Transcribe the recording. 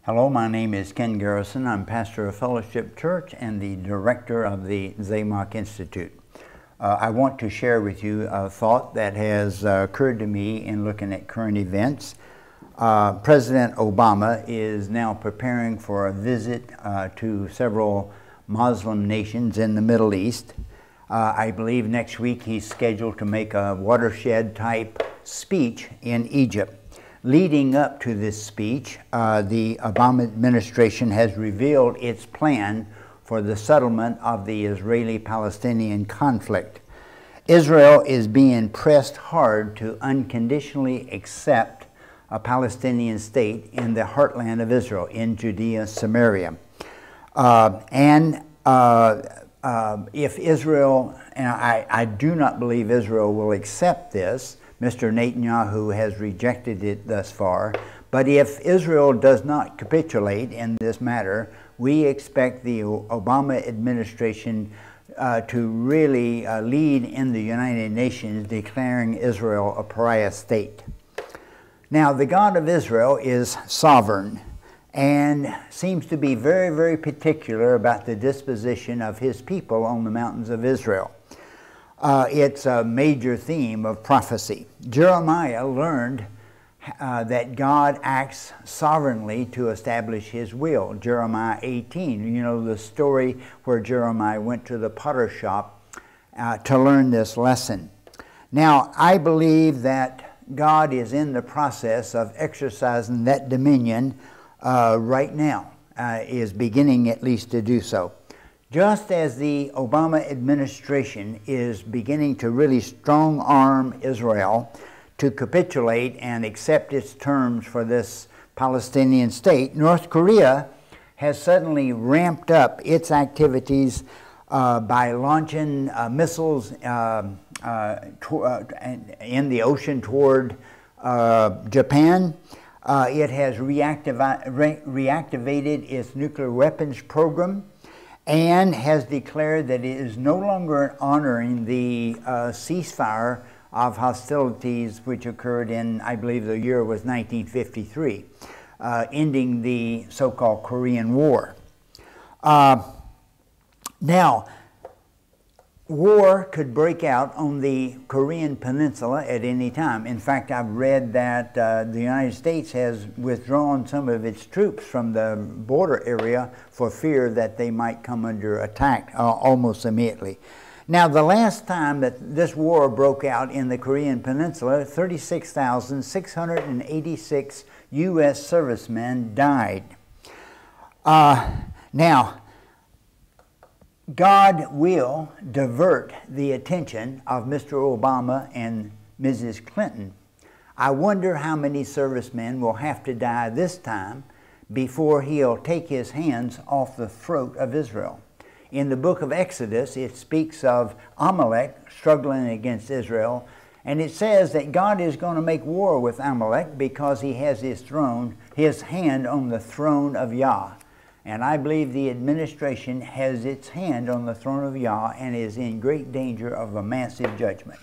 Hello, my name is Ken Garrison. I'm pastor of Fellowship Church and the director of the Zamok Institute. I want to share with you a thought that has occurred to me in looking at current events. President Obama is now preparing for a visit to several Muslim nations in the Middle East. I believe next week he's scheduled to make a watershed type speech in Egypt. Leading up to this speech, the Obama administration has revealed its plan for the settlement of the Israeli-Palestinian conflict. Israel is being pressed hard to unconditionally accept a Palestinian state in the heartland of Israel, in Judea and Samaria. If Israel, and I do not believe Israel will accept this. Mr. Netanyahu has rejected it thus far. But if Israel does not capitulate in this matter, we expect the Obama administration to really lead in the United Nations, declaring Israel a pariah state. Now, the God of Israel is sovereign and seems to be very, very particular about the disposition of his people on the mountains of Israel. It's a major theme of prophecy. Jeremiah learned that God acts sovereignly to establish his will. Jeremiah 18, you know the story where Jeremiah went to the potter shop to learn this lesson. Now, I believe that God is in the process of exercising that dominion right now, is beginning at least to do so. Just as the Obama administration is beginning to really strong-arm Israel to capitulate and accept its terms for this Palestinian state, North Korea has suddenly ramped up its activities by launching missiles in the ocean toward Japan. It has reactivated its nuclear weapons program, and has declared that it is no longer honoring the ceasefire of hostilities which occurred in, I believe the year was 1953, ending the so-called Korean War. Now, war could break out on the Korean Peninsula at any time. In fact, I've read that the United States has withdrawn some of its troops from the border area for fear that they might come under attack almost immediately. Now, the last time that this war broke out in the Korean Peninsula, 36,686 U.S. servicemen died. Now, God will divert the attention of Mr. Obama and Mrs. Clinton. I wonder how many servicemen will have to die this time before he'll take his hands off the throat of Israel. In the book of Exodus, it speaks of Amalek struggling against Israel, and it says that God is going to make war with Amalek because he has his hand on the throne of Yah. And I believe the administration has its hand on the throne of Yah and is in great danger of a massive judgment.